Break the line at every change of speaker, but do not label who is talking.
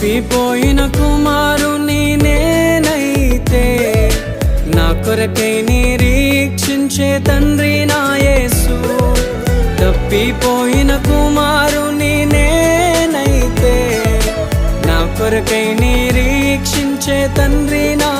తప్పిపోయిన కుమారుని నేనైతే, నా కొరకై నిరీక్షించే తండ్రి నా యేసు. తప్పిపోయిన కుమారుని నేనైతే, నా కొరకై నిరీక్షించే తండ్రి నా